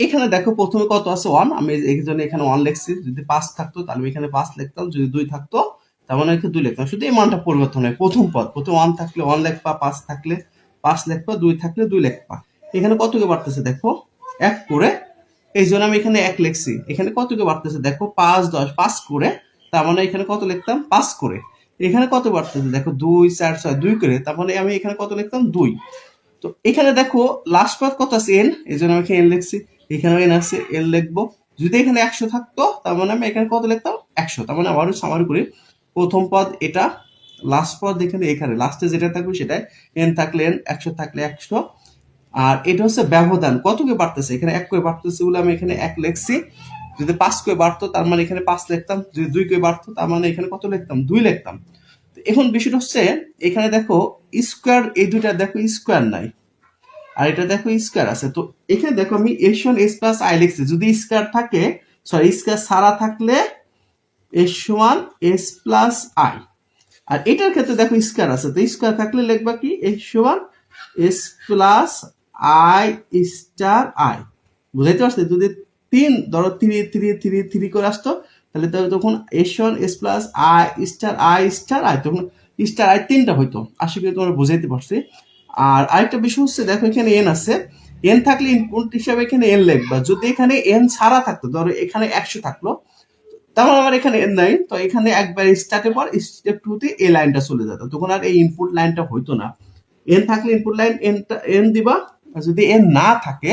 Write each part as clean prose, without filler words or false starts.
এখানে দেখো প্রথমে কত আছে 1, আমি এই জন্য এখানে 1 লিখছি। যদি 5 থাকতো তাহলে আমি এখানে 5 লিখতাম, যদি 2 থাকতো তার মানে এখানে 2 লিখতাম। শুধু এই মানটা পরিবর্তন হয়। প্রথম পদ প্রথমে 1 থাকলে 1 লিখবা, 5 থাকলে 5 লিখবা, 2 থাকলে 2 লিখবা। এখানে কতকে বাড়তেছে দেখো 1 করে, এই জন্য আমি এখানে 1 লিখছি। এখানে কতকে বাড়তেছে দেখো 5 10 5 করে, তার মানে এখানে কত লিখতাম 5 করে। এখানে কত বাড়তেছে দেখো 2 4 6 2 করে, তার মানে আমি এখানে কত লিখতাম 2। তো এখানে দেখো লাস্ট পদ কত আছে এন, এই জন্য আমি এখানে এন লিখছি। এখানে এন আছে, এন লিখবো। যদি এখানে 100 থাকতো তার মানে আমি এখানে কত লিখতাম 100। তার মানে আবারও সামারি করি, প্রথম পদ এটা, লাস্ট পদ এখানে, এখানে লাস্টে যেটা থাকবে সেটাই। এন থাকলে এন, 100 থাকলে 100। আর এটা হচ্ছে ব্যবধান, কতকে বাড়তেছে, এখানে 1 করে বাড়তেছে বলে আমি এখানে 1 লিখছি। যদি 5 করে বাড়তো তার মানে এখানে 5 লিখতাম, যদি 2 করে বাড়তো তার মানে এখানে কত লিখতাম 2 লিখতাম। এখন বিষয়টা হচ্ছে এখানে দেখো স্কোয়ার, এই দুইটা দেখো স্কোয়ার নাই, আর এটা দেখো স্কোয়ার আছে। তো এখানে দেখো আমি S one S plus I লিখছি, যদি স্কোয়ার থাকে, সরি স্কোয়ার ছাড়া থাকলে S one S plus I. আর এটার ক্ষেত্রে দেখো স্কোয়ার আছে, তো স্কোয়ার থাকলে লিখবা কি S one S plus I star I. বুঝাইতে পারছি? যদি 3 ধরো 3 করে আসতো তাহলে তখন S one S plus I star I, তখন স্টার আই 3টা হইতো। আশা করি তোমরা বুঝাইতে পারছি। আর আরেকটা বিষয় হচ্ছে দেখো এখানে এন আছে, এন থাকলে ইনপুট হিসাবে এখানে এন লিখবা। যদি এখানে এন ছাড়া থাকতো, ধরো এখানে 100 থাকলো, তারপর আমার এখানে এন নাই, তো এখানে একবার স্টার্টের পর স্টেপ 2 তে এই লাইনটা চলে যেত, তখন আর এই ইনপুট লাইনটা হইতো না। এন থাকলে ইনপুট লাইন এন দিবা, আর যদি এন না থাকে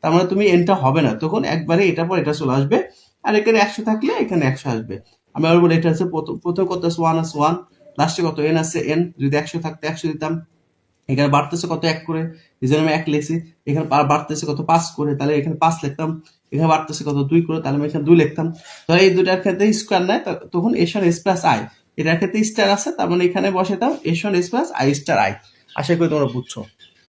তার মানে তুমি এনটা হবে না, তখন একবারে এটার পর এটা চলে আসবে। আর এখানে 100 থাকলে এখানে 100 আসবে। আমি আবার বলি, এটা হচ্ছে প্রথম কত আছে 1 আছে 1, লাস্টে কত এন আছে এন, যদি 100 থাকতে 100 দিতাম। এখানে বাড়তেছে কত 1 করে, এই জন্য আমি 1 লিখছি। এখানে বাড়তেছে কত 5 করে, তাহলে এখানে 5 লিখতাম। এখানে বাড়তেছে কত 2 করে, তাহলে আমি এখানে 2 লিখতাম। তো এই দুটার ক্ষেত্রে স্কোয়ার নাই, তখন S one S plus I, এটার ক্ষেত্রে স্টার আছে, তার মানে এখানে বসাতাম S one S plus I star I. আশা করি তোমরা বুঝছো।